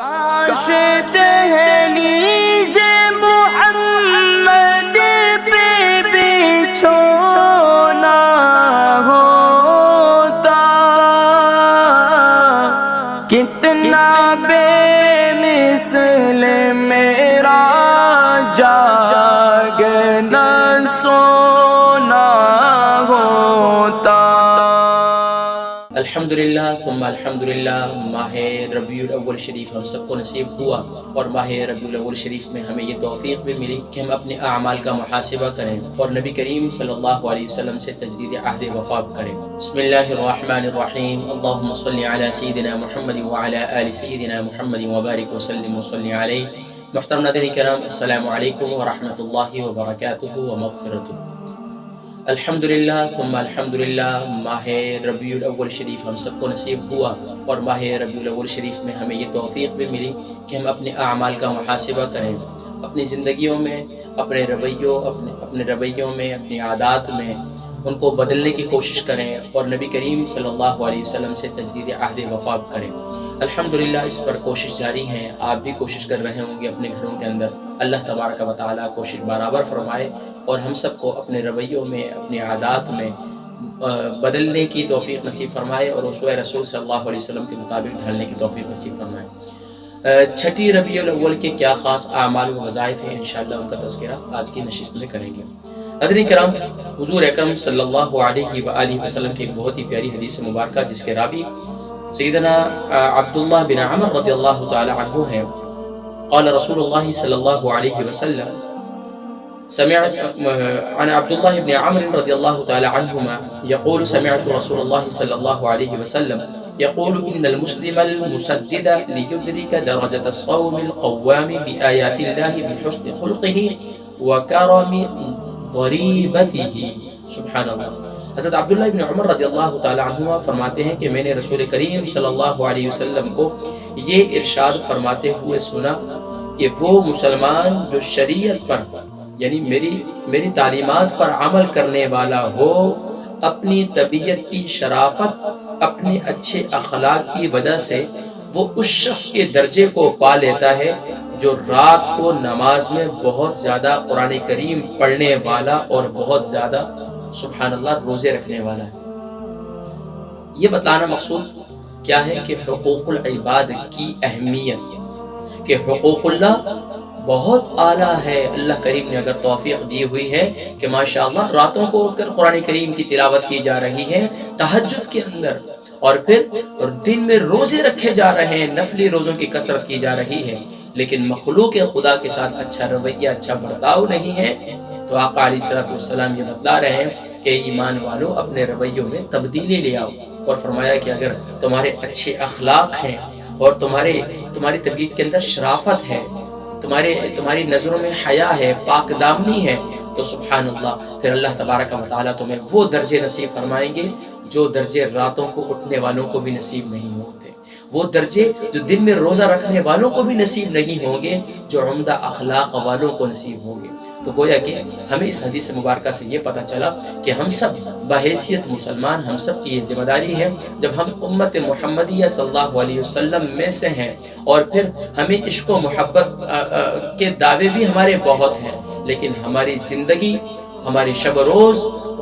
کاش دہلیز محمد پہ بچھونا ہوتا، کتنا بے مثل میرا جاگنا سونا ہوتا۔ الحمدللہ ثم الحمدللہ، ماہ ربیع الاول شریف ہم سب کو نصیب ہوا، اور ماہ ربیع الاول شریف میں ہمیں یہ توفیق بھی ملی کہ ہم اپنے اعمال کا محاسبہ کریں اور نبی کریم صلی اللہ علیہ وسلم سے تجدید عہد وفا کریں۔ بسم اللہ الرحمن الرحیم، اللہم صلی علی سیدنا محمد وعلی آل سیدنا محمد وبارک وسلم وصلی علیہ۔ محترم ناظرین کرام، السلام علیکم ورحمۃ اللہ وبرکاتہ ومغفرتہ۔ الحمدللہ ثم الحمدللہ، ماہ ربیع الاول شریف ہم سب کو نصیب ہوا، اور ماہ ربیع الاول شریف میں ہمیں یہ توفیق بھی ملی کہ ہم اپنے اعمال کا محاسبہ کریں، اپنی زندگیوں میں اپنے رویوں میں اپنی عادات میں ان کو بدلنے کی کوشش کریں، اور نبی کریم صلی اللہ علیہ وسلم سے تجدید عہد وفا کریں۔ الحمدللہ اس پر کوشش جاری ہے، آپ بھی کوشش کر رہے ہوں گے اپنے گھروں کے اندر۔ اللہ تبارک و تعالیٰ کوشش برابر فرمائے اور ہم سب کو اپنے رویوں میں اپنی عادات میں بدلنے کی توفیق نصیب فرمائے، اور اسوہ رسول صلی اللہ علیہ وسلم کے مطابق ڈھلنے کی توفیق نصیب فرمائے۔ چھٹی ربیع الاول کے کیا خاص اعمال و وظائف ہیں، انشاءاللہ ان کا تذکرہ آج کی نشست میں کریں گے۔ حضرین کرام، حضور اکرم صلی اللہ علیہ وآلہ وسلم کی ایک بہت ہی پیاری حدیث مبارکہ جس کے راوی سیدنا عبداللہ بن عمر رضی اللہ تعالی عنہ ہے، قال رسول اللہ صلی اللہ علیہ وسلم، عن عبد الله بن عمرو رضي الله تعالى عنهما يقول سمعت رسول الله صلى الله عليه وسلم يقول إن المسلم المسدد ليدرك درجة الصوم القوام بآيات الله بحسن خلقه وكرم ضريبته۔ سبحان اللہ۔ حضرت عبداللہ بن عمر رضی اللہ تعالی عنہما فرماتے ہیں کہ میں نے رسول کریم صلی اللہ علیہ وسلم کو یہ ارشاد فرماتے ہوئے سنا کہ وہ مسلمان جو شریعت پر یعنی میری تعلیمات پر عمل کرنے والا ہو، اپنی طبیعت کی شرافت، اپنے اچھے اخلاق کی وجہ سے وہ اس شخص کے درجے کو پا لیتا ہے جو رات کو نماز میں بہت زیادہ قرآن کریم پڑھنے والا اور بہت زیادہ سبحان اللہ روزے رکھنے والا ہے۔ یہ بتانا مقصود کیا ہے کہ حقوق العباد کی اہمیت، کہ حقوق اللہ بہت اعلیٰ ہے۔ اللہ کریم نے اگر توفیق دی ہوئی ہے کہ ماشاءاللہ راتوں کو اٹھ کر قرآن کریم کی تلاوت کی جا رہی ہے تہجد کے اندر، اور پھر دن میں روزے رکھے جا رہے ہیں، نفلی روزوں کی کثرت کی جا رہی ہے، لیکن مخلوق خدا کے ساتھ اچھا رویہ، اچھا برتاؤ نہیں ہے، تو آقا علیہ السلام یہ بتلا رہے ہیں کہ ایمان والوں اپنے رویوں میں تبدیلی لے آؤ، اور فرمایا کہ اگر تمہارے اچھے اخلاق ہیں اور تمہاری طبیعت کے اندر شرافت ہے، تمہاری نظروں میں حیا ہے، پاک دامنی ہے، تو سبحان اللہ پھر اللہ تبارک و تعالیٰ تمہیں وہ درجے نصیب فرمائیں گے جو درجے راتوں کو اٹھنے والوں کو بھی نصیب نہیں ہوتے، وہ درجے جو دن میں روزہ رکھنے والوں کو بھی نصیب نہیں ہوں گے، جو عمدہ اخلاق والوں کو نصیب ہوں گے۔ تو گویا کہ ہمیں اس حدیث مبارکہ سے یہ پتہ چلا کہ ہم سب بحیثیت مسلمان، ہم سب کی یہ ذمہ داری ہے، جب ہم امت محمدیہ صلی اللہ علیہ وسلم میں سے ہیں، اور پھر ہمیں عشق و محبت کے دعوے بھی ہمارے بہت ہیں، لیکن ہماری زندگی، ہماری شب روز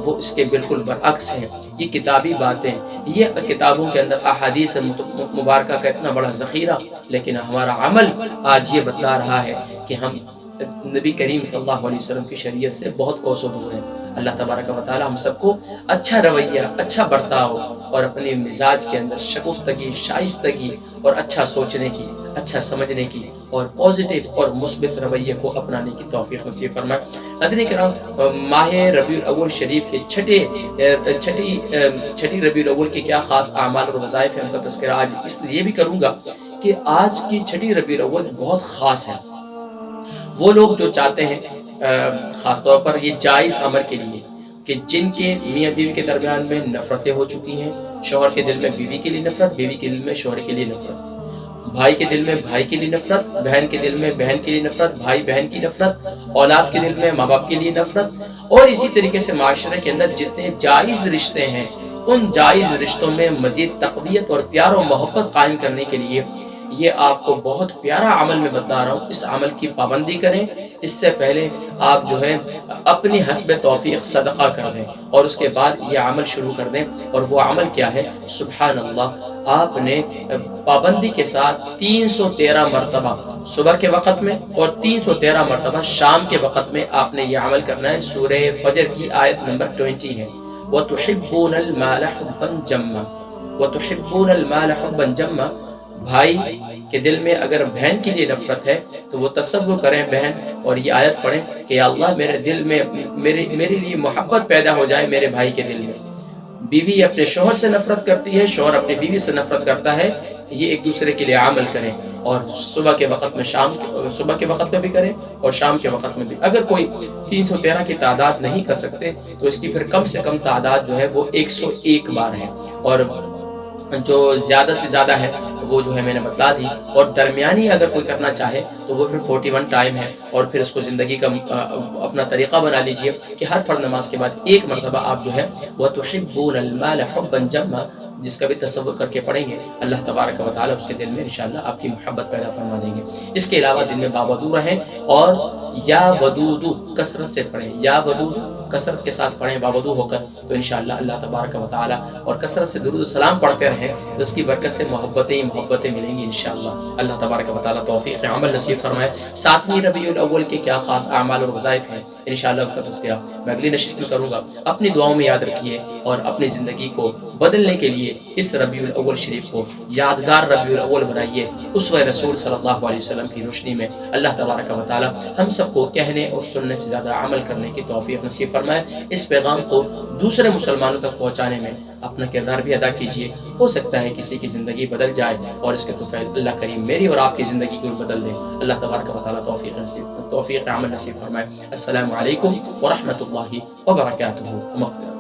وہ اس کے بالکل برعکس ہے۔ یہ کتابی باتیں، یہ کتابوں کے اندر احادیث مبارکہ کا اتنا بڑا ذخیرہ، لیکن ہمارا عمل آج یہ بتلا رہا ہے کہ ہم نبی کریم صلی اللہ علیہ وسلم کی شریعت سے بہت کوسوں دور ہیں۔ اللہ تبارک و تعالی ہم سب کو اچھا رویہ، اچھا برتاؤ اور اپنے مزاج کے اندر شگفتگی، شائستگی اور اچھا سوچنے کی، اچھا سمجھنے کی اور پازیٹیو اور مثبت رویے کو اپنانے کی توفیق نصیب فرمائے۔ حضرات کرام، ماہ ربیع الاول شریف کے چھٹی ربیع الاول کے کیا خاص اعمال اور وظائف ہیں، ان کا تذکرہ آج اس لیے بھی کروں گا کہ آج کی چھٹی ربیع الاول بہت خاص ہے۔ وہ لوگ جو چاہتے ہیں، خاص طور پر یہ جائز امر کے لیے، کہ جن کے میاں بیوی کے درمیان میں نفرتیں ہو چکی ہیں، شوہر کے دل میں بیوی کے لیے نفرت، بیوی کے دل میں شوہر کے لیے نفرت، بھائی کے دل میں بھائی کے لیے نفرت، بہن کے دل میں بہن کے لیے نفرت، بھائی بہن کی نفرت، اولاد کے دل میں ماں باپ کے لیے نفرت، اور اسی طریقے سے معاشرے کے اندر جتنے جائز رشتے ہیں ان جائز رشتوں میں مزید تقویت اور پیار و محبت قائم کرنے کے لیے یہ آپ کو بہت پیارا عمل میں بتا رہا ہوں، اس عمل کی پابندی کریں۔ اس سے پہلے آپ جو ہے اپنی حسب توفیق صدقہ کر دیں اور اس کے بعد یہ عمل شروع کر دیں۔ اور وہ عمل کیا ہے؟ سبحان اللہ، آپ نے پابندی کے ساتھ 313 مرتبہ صبح کے وقت میں اور 313 مرتبہ شام کے وقت میں آپ نے یہ عمل کرنا ہے۔ سورہ فجر کی آیت نمبر 20 ہے، وَتُحِبُّونَ الْمَالَ حُبًّا جَمًّا، وَتُحِبُّونَ الْمَالَ حُبًّا جَمًّا۔ بھائی کے دل میں اگر بہن کے لیے نفرت ہے تو وہ تصور کریں بہن اور یہ آیت پڑھیں کہ یا اللہ میرے دل میں میرے لیے محبت پیدا ہو جائے میرے بھائی کے دل میں۔ بیوی اپنے شوہر سے نفرت کرتی ہے، شوہر اپنی بیوی سے نفرت کرتا ہے، یہ ایک دوسرے کے لیے عمل کریں اور صبح کے وقت میں صبح کے وقت میں بھی کریں اور شام کے وقت میں بھی۔ اگر کوئی 313 کی تعداد نہیں کر سکتے تو اس کی پھر کم سے کم تعداد جو ہے وہ 101 بار ہے، اور جو زیادہ سے زیادہ ہے وہ جو ہے میں نے بتا دی، اور درمیانی اگر کوئی کرنا چاہے تو وہ پھر 41 ٹائم ہے۔ اور پھر اس کو زندگی کا اپنا طریقہ بنا لیجئے کہ ہر فرض نماز کے بعد ایک مرتبہ آپ جو ہے وَتُحِبُّونَ الْمَالَ حُبًّا جَمًّا، جس کا بھی تصور کر کے پڑھیں گے، اللہ تبارک و تعالیٰ اس کے دل میں انشاءاللہ آپ کی محبت پیدا فرما دیں گے۔ اس کے علاوہ دن میں باودو رہیں اور یا ودودو کثرت سے پڑھیں، یا ودودو کثرت کے ساتھ پڑھیں باودو ہو کر، تو انشاءاللہ اللہ تبارک و تعالیٰ، اور کثرت سے درود و سلام پڑھتے رہیں تو اس کی برکت سے محبتیں ملیں گی انشاءاللہ۔ اللہ تبارک و تعالیٰ توفیق عمل نصیب فرمائے۔ 7ویں ربیع الاول کے کیا خاص اعمال اور وظائف ہیں انشاءاللہ ان کا تذکرہ میں اگلی نشست میں کروں گا۔ اپنی دعاؤں میں یاد رکھیے اور اپنی زندگی کو بدلنے کے لیے اس ربیع الاول شریف کو یادگار ربیع الاول بنائیے، اسوہ رسول صلی اللہ علیہ وسلم کی روشنی میں۔ اللہ تبارک و تعالیٰ ہم سب کو کہنے اور سننے سے زیادہ عمل کرنے کی توفیق نصیب فرمائے۔ اس پیغام کو دوسرے مسلمانوں تک پہنچانے میں اپنا کردار بھی ادا کیجیے، ہو سکتا ہے کسی کی زندگی بدل جائے اور اس کے توفیق اللہ کریم میری اور آپ کی زندگی کو بدل دے۔ اللہ تبارک و تعالیٰ توفیق عمل نصیب فرمائے۔ السلام علیکم ورحمۃ اللہ وبرکاتہ۔